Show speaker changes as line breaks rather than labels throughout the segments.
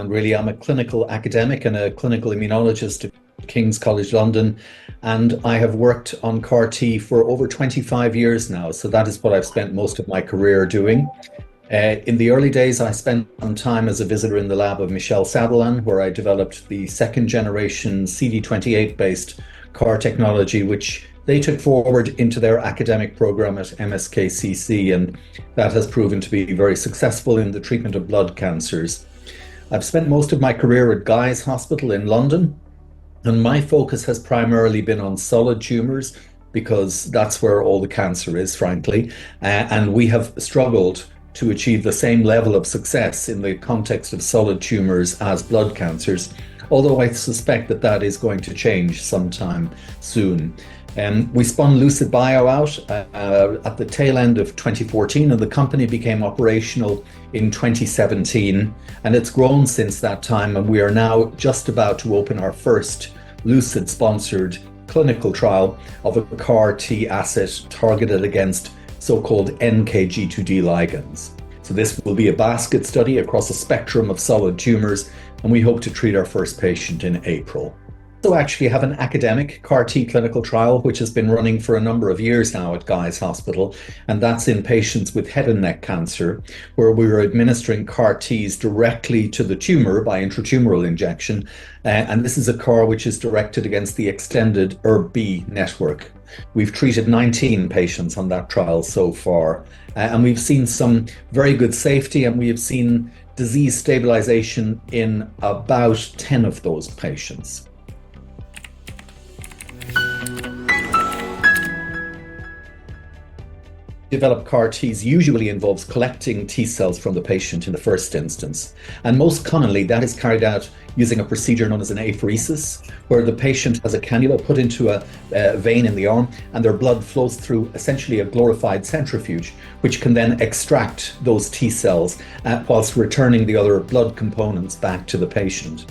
background, really. I'm a clinical academic and a clinical immunologist at King's College London, and I have worked on CAR T for over 25 years now. So that is what I've spent most of my career doing. In the early days, I spent some time as a visitor in the lab of Michel Sadelain, where I developed the second generation CD28 based CAR technology, which they took forward into their academic program at MSKCC, and that has proven to be very successful in the treatment of blood cancers. I've spent most of my career at Guy's Hospital in London, and my focus has primarily been on solid tumours because that's where all the cancer is, frankly, and we have struggled to achieve the same level of success in the context of solid tumours as blood cancers, although I suspect that that is going to change sometime soon. We spun Lucid Bio out at the tail end of 2014, and the company became operational in 2017, and it's grown since that time, and we are now just about to open our first Lucid sponsored clinical trial of a CAR T asset targeted against so-called NKG2D ligands. So this will be a basket study across a spectrum of solid tumours, and we hope to treat our first patient in April. We actually have an academic CAR T clinical trial which has been running for a number of years now at Guy's Hospital, and that's in patients with head and neck cancer, where we're administering CAR Ts directly to the tumour by intratumoral injection, and this is a CAR which is directed against the extended ERB network. We've treated 19 patients on that trial so far, and we've seen some very good safety, and we have seen disease stabilization in about 10 of those patients. Develop CAR Ts usually involves collecting T cells from the patient in the first instance. And most commonly, that is carried out using a procedure known as an apheresis, where the patient has a cannula put into a vein in the arm, and their blood flows through essentially a glorified centrifuge, which can then extract those T cells whilst returning the other blood components back to the patient.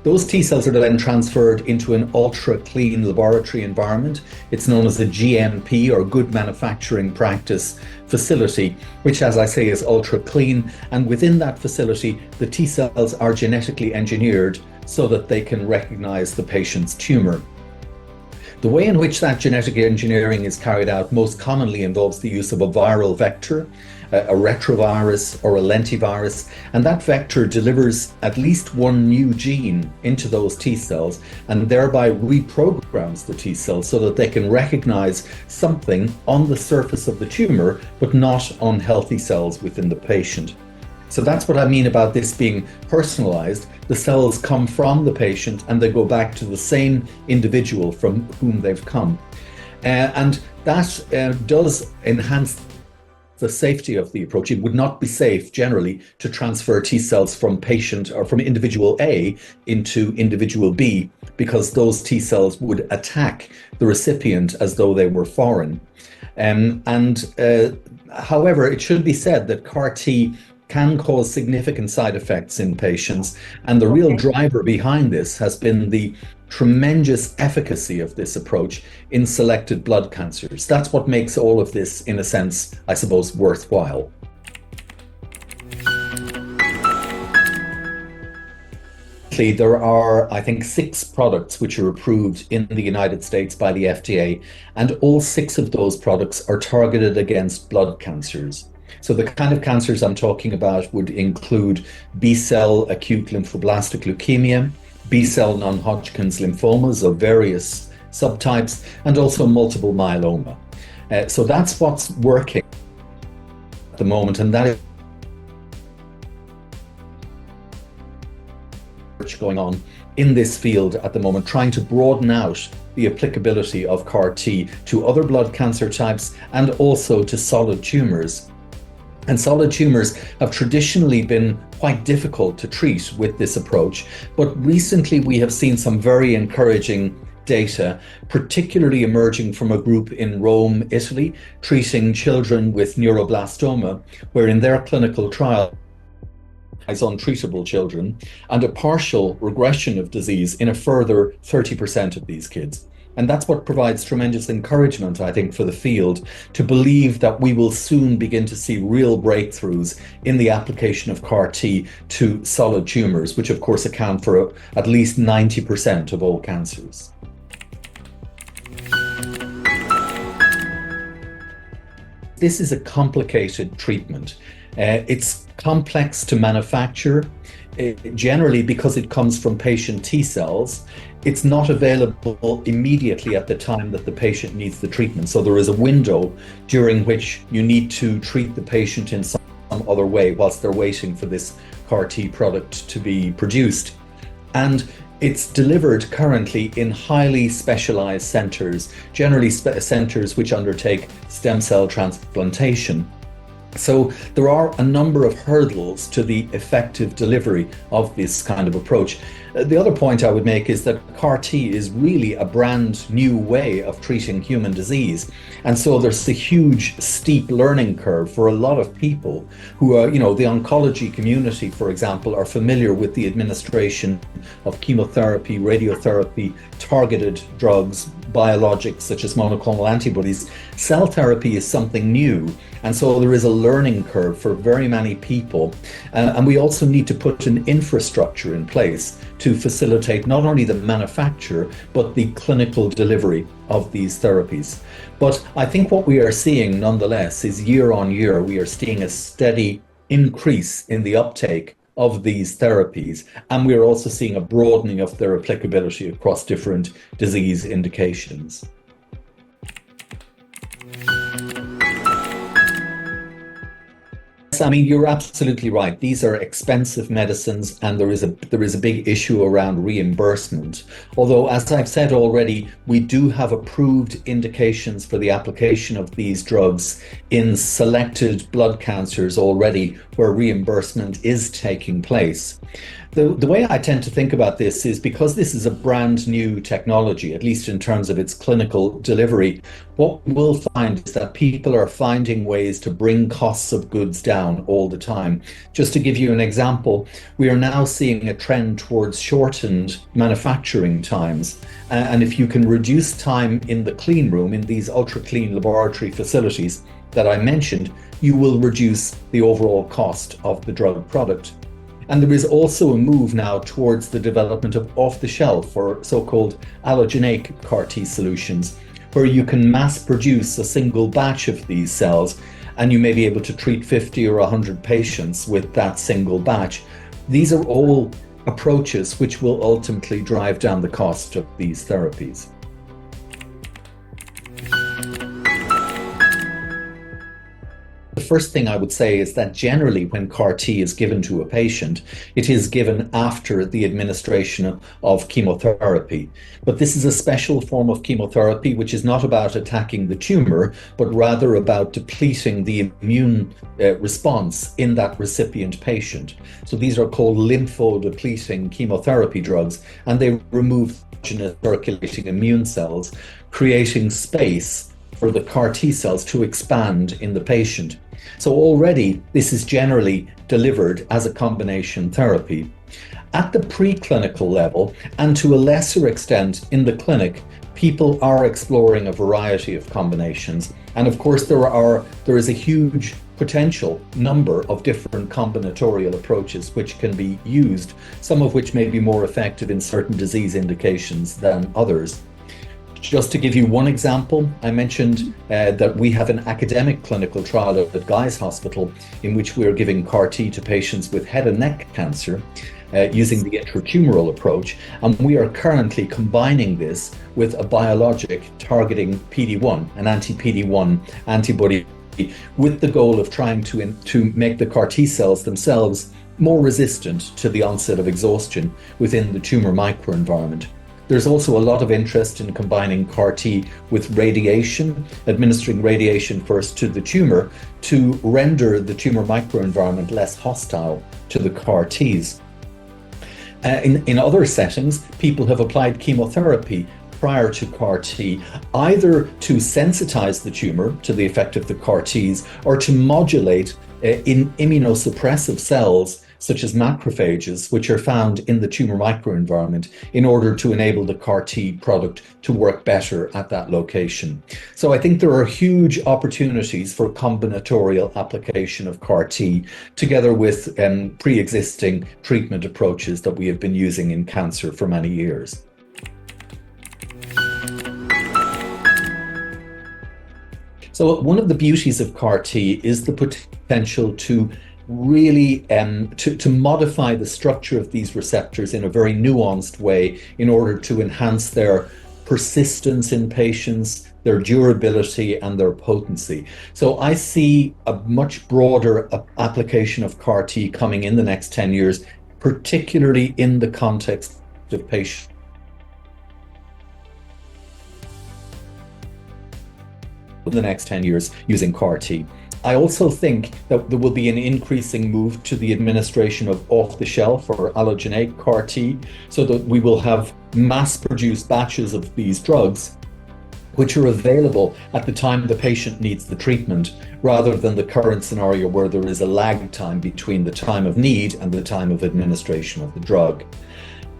Those T cells are then transferred into an ultra-clean laboratory environment. It's known as a GMP, or Good Manufacturing Practice facility, which, as I say, is ultra-clean. And within that facility, the T cells are genetically engineered so that they can recognize the patient's tumor. The way in which that genetic engineering is carried out most commonly involves the use of a viral vector, a retrovirus or a lentivirus, and that vector delivers at least one new gene into those T cells and thereby reprograms the T cells so that they can recognize something on the surface of the tumor, but not on healthy cells within the patient. So that's what I mean about this being personalized. The cells come from the patient and they go back to the same individual from whom they've come. And that does enhance the safety of the approach. It would not be safe generally to transfer T cells from patient or from individual A into individual B, because those T cells would attack the recipient as though they were foreign. However, it should be said that CAR T can cause significant side effects in patients, and the real driver behind this has been the tremendous efficacy of this approach in selected blood cancers. That's what makes all of this, in a sense, I suppose, worthwhile. There are, I think, 6 products which are approved in the United States by the FDA, and all 6 of those products are targeted against blood cancers. So the kind of cancers I'm talking about would include B-cell acute lymphoblastic leukemia, B-cell non-Hodgkin's lymphomas of various subtypes, and also multiple myeloma. So that's what's working at the moment, and that is going on in this field at the moment, trying to broaden out the applicability of CAR T to other blood cancer types and also to solid tumours. And solid tumours have traditionally been quite difficult to treat with this approach, but recently we have seen some very encouraging data, particularly emerging from a group in Rome, Italy, treating children with neuroblastoma, where in their clinical trial as untreatable children, and a partial regression of disease in a further 30% of these kids. And that's what provides tremendous encouragement, I think, for the field to believe that we will soon begin to see real breakthroughs in the application of CAR T to solid tumors, which of course account for at least 90% of all cancers. This is a complicated treatment. It's complex to manufacture, generally because it comes from patient T cells. It's not available immediately at the time that the patient needs the treatment. So there is a window during which you need to treat the patient in some other way whilst they're waiting for this CAR T product to be produced. And it's delivered currently in highly specialized centers, generally centers which undertake stem cell transplantation. So there are a number of hurdles to the effective delivery of this kind of approach. The other point I would make is that CAR T is really a brand new way of treating human disease. And so there's a huge, steep learning curve for a lot of people who are, the oncology community, for example, are familiar with the administration of chemotherapy, radiotherapy, targeted drugs, biologics such as monoclonal antibodies. Cell therapy is something new. And so there is a learning curve for very many people. And we also need to put an infrastructure in place to facilitate not only the manufacture, but the clinical delivery of these therapies. But I think what we are seeing nonetheless is year on year, we are seeing a steady increase in the uptake of these therapies. And we are also seeing a broadening of their applicability across different disease indications. I mean, you're absolutely right. These are expensive medicines, and there is a big issue around reimbursement. Although, as I've said already, we do have approved indications for the application of these drugs in selected blood cancers already, where reimbursement is taking place. The way I tend to think about this is because this is a brand new technology, at least in terms of its clinical delivery, what we'll find is that people are finding ways to bring costs of goods down all the time. Just to give you an example, we are now seeing a trend towards shortened manufacturing times. And if you can reduce time in the clean room, in these ultra clean laboratory facilities that I mentioned, you will reduce the overall cost of the drug product. And there is also a move now towards the development of off-the-shelf or so-called allogeneic CAR T solutions, where you can mass produce a single batch of these cells, and you may be able to treat 50 or 100 patients with that single batch. These are all approaches which will ultimately drive down the cost of these therapies. The first thing I would say is that generally when CAR T is given to a patient, it is given after the administration of chemotherapy. But this is a special form of chemotherapy which is not about attacking the tumor, but rather about depleting the immune response in that recipient patient. So these are called lymphodepleting chemotherapy drugs, and they remove circulating immune cells, creating space for the CAR T cells to expand in the patient. So already this is generally delivered as a combination therapy. At the preclinical level, and to a lesser extent in the clinic, people are exploring a variety of combinations. And of course there is a huge potential number of different combinatorial approaches which can be used, some of which may be more effective in certain disease indications than others. Just to give you one example, I mentioned that we have an academic clinical trial at Guy's Hospital in which we are giving CAR T to patients with head and neck cancer using the intratumoral approach. And we are currently combining this with a biologic targeting PD-1, an anti-PD-1 antibody, with the goal of trying to make the CAR T cells themselves more resistant to the onset of exhaustion within the tumor microenvironment. There's also a lot of interest in combining CAR T with radiation, administering radiation first to the tumor to render the tumor microenvironment less hostile to the CAR Ts. In other settings, people have applied chemotherapy prior to CAR T, either to sensitize the tumor to the effect of the CAR Ts or to modulate in immunosuppressive cells such as macrophages, which are found in the tumor microenvironment, in order to enable the CAR T product to work better at that location. So I think there are huge opportunities for combinatorial application of CAR T together with pre-existing treatment approaches that we have been using in cancer for many years. So one of the beauties of CAR T is the potential to really to modify the structure of these receptors in a very nuanced way in order to enhance their persistence in patients, their durability, and their potency. So I see a much broader application of CAR T coming in the next 10 years, particularly in the context of patients in the next 10 years using CAR T. I also think that there will be an increasing move to the administration of off-the-shelf or allogeneic CAR T, so that we will have mass-produced batches of these drugs which are available at the time the patient needs the treatment, rather than the current scenario where there is a lag time between the time of need and the time of administration of the drug.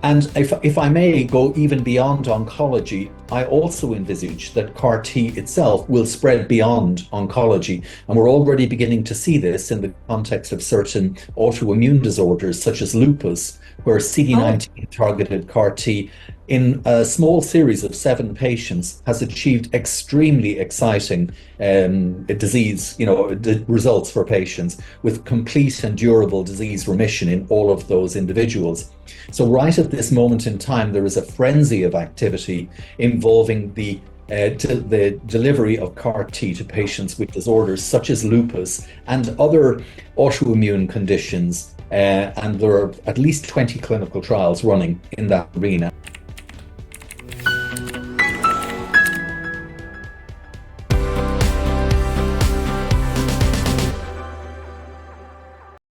And if I may go even beyond oncology, I also envisage that CAR T itself will spread beyond oncology. And we're already beginning to see this in the context of certain autoimmune disorders, such as lupus, where CD19 targeted CAR T in a small series of 7 patients has achieved extremely exciting disease, results for patients with complete and durable disease remission in all of those individuals. So right at this moment in time, there is a frenzy of activity involving the delivery of CAR T to patients with disorders such as lupus and other autoimmune conditions, and there are at least 20 clinical trials running in that arena.